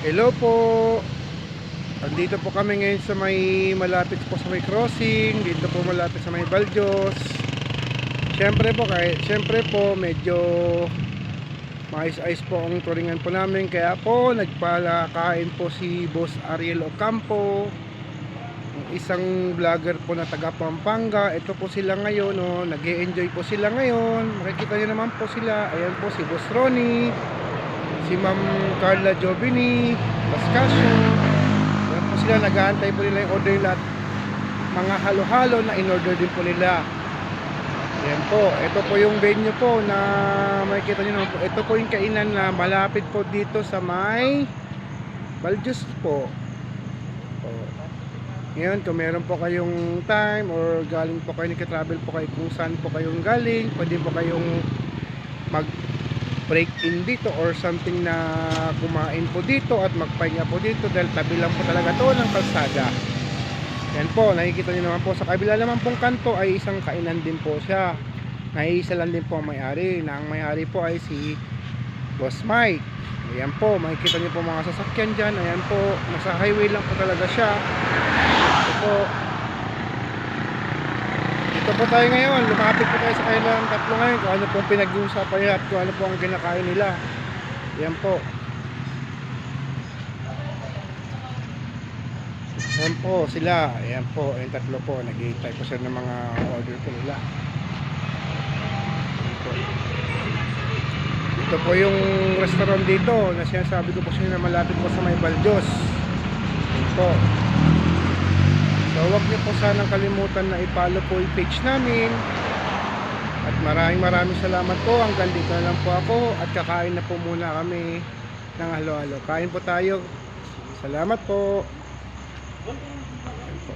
Hello po. Andito po kami ngayon sa may malapit po sa may crossing, dito po malapit sa may Baljos. Siyempre po medyo mais-ayos po ang turingan po namin, kaya po nagpalakain po si Boss Ariel Ocampo, isang vlogger po na taga Pampanga. Ito po sila ngayon, oh, nag-e-enjoy po sila ngayon. Makikita niyo naman po sila. Ayan po si Boss Ronnie, si Ma'am Carla Jovini Pascasio. Ayan po sila, nag-aantay po nila yung order nila at mga halo-halo na in-order din po nila. Ayan po, ito po yung venue po na makikita nyo naman po. Ito po yung kainan na malapit po dito sa may Baljos po. Ngayon, kung meron po kayong time or galing po kayo, nagka-travel po kayo kung saan po kayong galing, pwede po kayong mag break in dito or something na kumain po dito at magpahinga po dito dahil tabi lang po talaga to ng kalsada. Yan po, nakikita nyo naman po sa kabila naman pong kanto ay isang kainan din po siya. Naiisa lang din po ang may-ari, na ang may-ari po ay si Boss Mike. Ayan po, makikita nyo po mga sasakyan dyan. Ayan po, nasa highway lang po talaga siya. Ito po, dito po tayo ngayon, lumapit po tayo sa kanilang tatlo ngayon kung ano pong pinag-uusapan nila at kung ano po ang kinakain nila. Ayan po. Ayan po sila. Ayan po, yung tatlo po, nag-iintay po sila ng mga order po nila. Ayan po. Ito po yung restaurant dito na sinasabi ko po sa inyo na malapit po sa may Baljos. Ayan po. So huwag niyo po sanang kalimutan na i-follow po yung page namin. At maraming salamat po. Hanggang dito na lang po ako at kakain na po muna kami ng halo-halo. Kain po tayo. Salamat po. Ayan po.